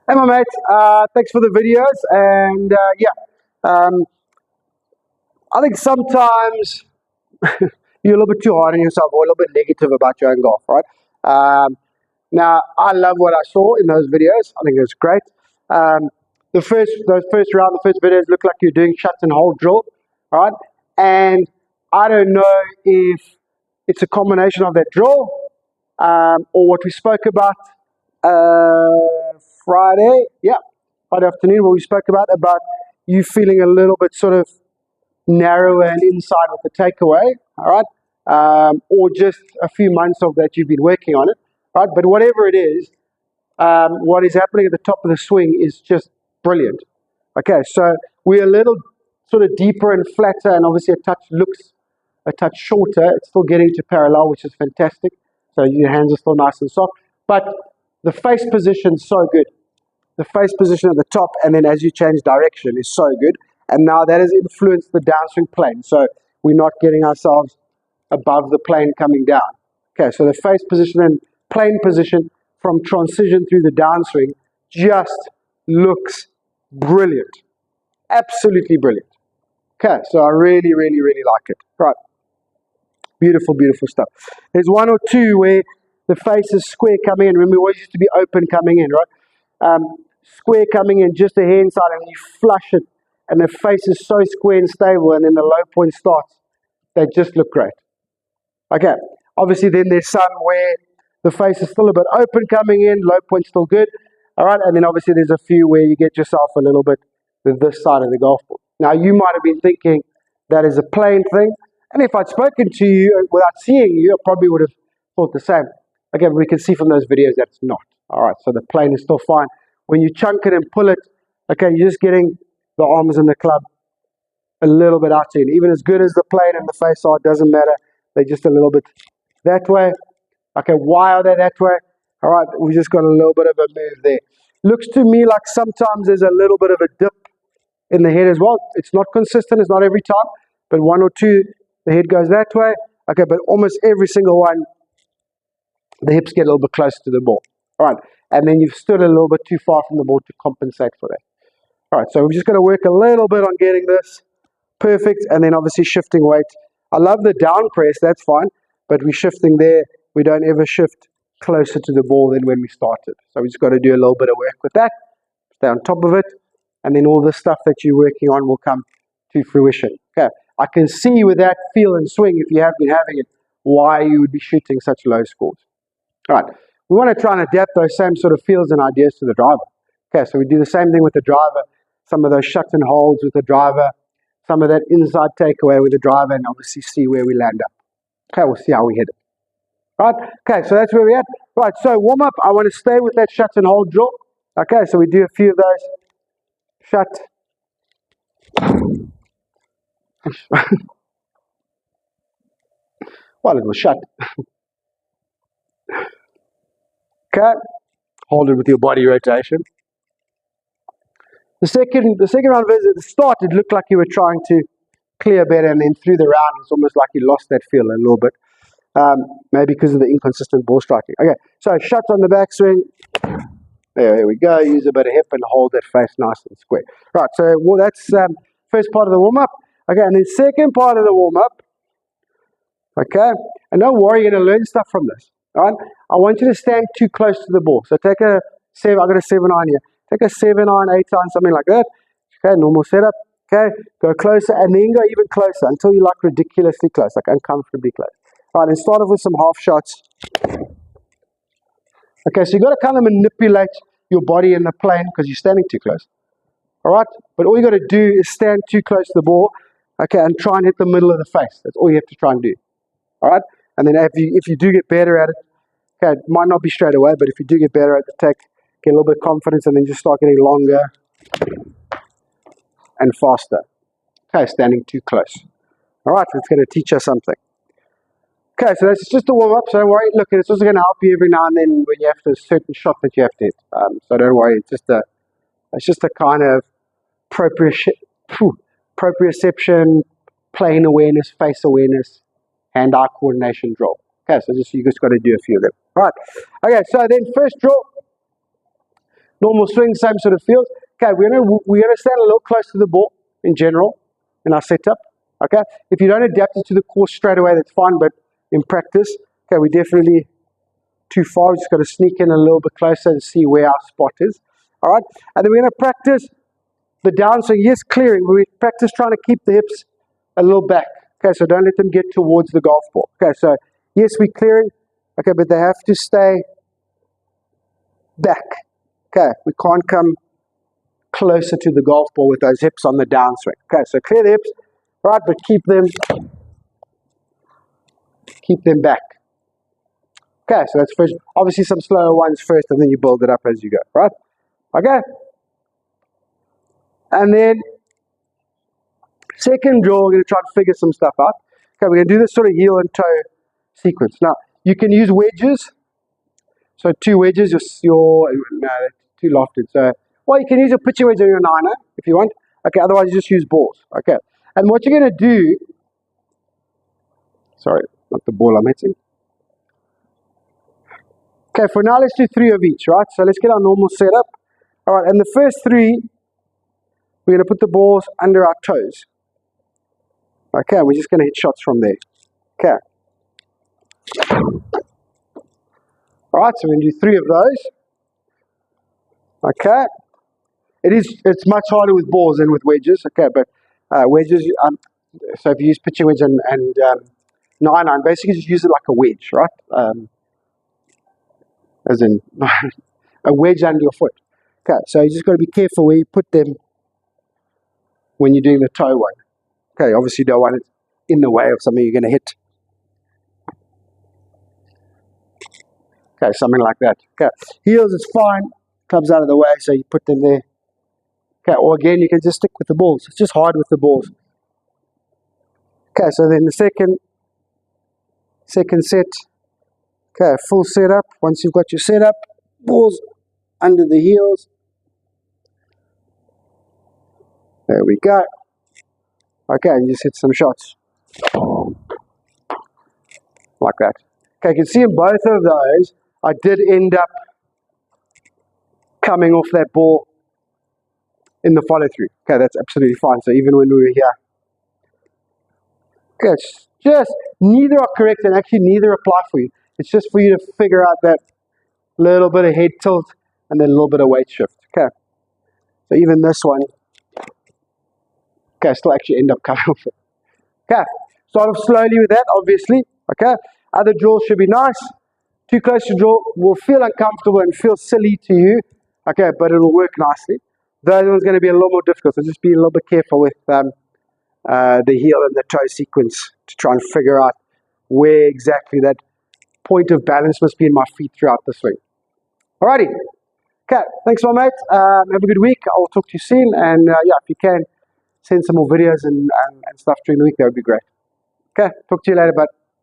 Hey, my mate. Thanks for the videos. And I think sometimes you're a little bit too hard on yourself or a little bit negative about your own golf, right? Now, I love what I saw in those videos. I think it was great. Um, those first round, the first videos look like you're doing shut and hold drill, right? And I don't know if it's a combination of that drill or what we spoke about Friday, Friday afternoon, where we spoke about you feeling a little bit sort of narrower and inside with the takeaway, all right? Or just a few months of that you've been working on it, right? But whatever it is, what is happening at the top of the swing is just brilliant. Okay, so we're a little sort of deeper and flatter, and obviously a touch looks a touch shorter. It's still getting to parallel, which is fantastic. So your hands are still nice and soft. But the face position is so good. The face position at the top, and then as you change direction, is so good. And now that has influenced the downswing plane. So we're not getting ourselves above the plane coming down. Okay, so the face position and plane position from transition through the downswing just looks brilliant. Absolutely brilliant. Okay, so I really, really, really like it. Right. Beautiful, beautiful stuff. There's one or two where the face is square coming in. Remember, we always used to be open coming in, right? Square coming in just a hand side, and you flush it, and the face is so square and stable, and then the low point starts. They just look great. Okay, obviously then there's some where the face is still a bit open coming in, low point still good, all right, and then obviously there's a few where you get yourself a little bit with this side of the golf ball. Now you might have been thinking that is a plain thing, and if I'd spoken to you without seeing you, I probably would have thought the same. Again, we can see from those videos that it's not. All right, so the plane is still fine. When you chunk it and pull it, okay, you're just getting the arms and the club a little bit out in. Even as good as the plane and the face are, it doesn't matter. They're just a little bit that way. Okay, why are they that way? All right, we just got a little bit of a move there. Looks to me like sometimes there's a little bit of a dip in the head as well. It's not consistent, it's not every time, but one or two, the head goes that way. Okay, but almost every single one, the hips get a little bit closer to the ball. All right, and then you've stood a little bit too far from the ball to compensate for that. All right, so we're just going to work a little bit on getting this perfect, and then obviously shifting weight. I love the down press, that's fine, but we're shifting there. We don't ever shift closer to the ball than when we started. So we just got to do a little bit of work with that, stay on top of it, and then all the stuff that you're working on will come to fruition. Okay, I can see with that feel and swing, if you have been having it, why you would be shooting such low scores. All right, we want to try and adapt those same sort of feels and ideas to the driver. Okay, so we do the same thing with the driver, some of those shut and holds with the driver, some of that inside takeaway with the driver, and obviously see where we land up. Okay, we'll see how we hit it. Right, okay, so that's where we're at. Right, so warm up, I want to stay with that shut and hold drill. Okay, so we do a few of those. Shut. Well, it was shut. Okay, hold it with your body rotation. The second round visit, at the start, it looked like you were trying to clear better, and then through the round, it's almost like you lost that feel a little bit. Maybe because of the inconsistent ball striking. Okay, so shut on the backswing. There we go. Use a bit of hip and hold that face nice and square. Right, so that's first part of the warm-up. Okay, and then second part of the warm-up. Okay, and don't worry, you're going to learn stuff from this. All right, I want you to stand too close to the ball. So take a 7, I've got a 7-9 here. Take a 7-9, 8-9, something like that. Okay, normal setup. Okay, go closer and then go even closer until you're like ridiculously close, like uncomfortably close. All right, and start off with some half shots. Okay, so you've got to kind of manipulate your body in the plane because you're standing too close. All right, but all you got to do is stand too close to the ball, okay, and try and hit the middle of the face. That's all you have to try and do. All right, and then if you do get better at it, okay, it might not be straight away, but if you do get better at the get a little bit of confidence, and then just start getting longer and faster. Okay, standing too close. All right, it's going to teach us something. Okay, so that's just a warm-up, so don't worry. Look, it's also going to help you every now and then when you have to, a certain shot that you have to hit. So don't worry, it's just a kind of proprioception, plane awareness, face awareness, hand-eye coordination drill. Okay, so you just got to do a few of them. All right, okay, so then first drill, Normal swing, same sort of feels. Okay, we're gonna stand a little close to the ball in general in our setup. Okay, if you don't adapt it to the course straight away, that's fine. But in practice, okay, we definitely too far. We just got to sneak in a little bit closer and see where our spot is. All right, and then we're going to practice the downswing. Yes, clearing. We practice trying to keep the hips a little back. Okay, so don't let them get towards the golf ball. Okay, so yes, we're clearing. Okay, but they have to stay back. Okay, we can't come closer to the golf ball with those hips on the downswing. Okay, so clear the hips, right, but keep them back. Okay, so that's first. Obviously, some slower ones first, and then you build it up as you go, right? Okay, and then second drill, we're going to try and figure some stuff out. Okay, we're going to do this sort of heel and toe sequence. Now, you can use wedges. So 2 wedges, no, that's too lofted. So, well, you can use a pitching wedge or your niner if you want. Okay, otherwise you just use balls. Okay, and what you're going to do, sorry, not the ball I'm hitting. Okay, for now let's do 3 of each, right? So let's get our normal setup. All right, and the first 3, we're going to put the balls under our toes. Okay, we're just going to hit shots from there. Okay. All right, so we're going to do 3 of those. Okay. It's much harder with balls than with wedges. Okay, but wedges, so if you use pitching wedge and 9-iron, basically just use it like a wedge, right? As in a wedge under your foot. Okay, so you just got to be careful where you put them when you're doing the toe one. Okay, obviously you don't want it in the way of something you're going to hit. Okay, something like that. Okay, heels is fine. Clubs out of the way, so you put them there. Okay, or again, you can just stick with the balls. It's just hard with the balls. Okay, so then the second set. Okay, full setup. Once you've got your setup, balls under the heels. There we go. Okay, and just hit some shots. Like that. Okay, you can see in both of those, I did end up coming off that ball in the follow through. Okay, that's absolutely fine. So even when we were here. Okay, it's just neither are correct and actually neither apply for you. It's just for you to figure out that little bit of head tilt and then a little bit of weight shift. Okay, so even this one, okay, still actually end up coming off it. Okay, start off slowly with that, obviously. Okay, other drills should be nice. Too close to drill will feel uncomfortable and feel silly to you. Okay, but it will work nicely. The other one's going to be a little more difficult, so just be a little bit careful with the heel and the toe sequence to try and figure out where exactly that point of balance must be in my feet throughout the swing. Alrighty. Okay, thanks my mate. Have a good week. I'll talk to you soon. And yeah, if you can, send some more videos and stuff during the week, that would be great. Okay, talk to you later, bud.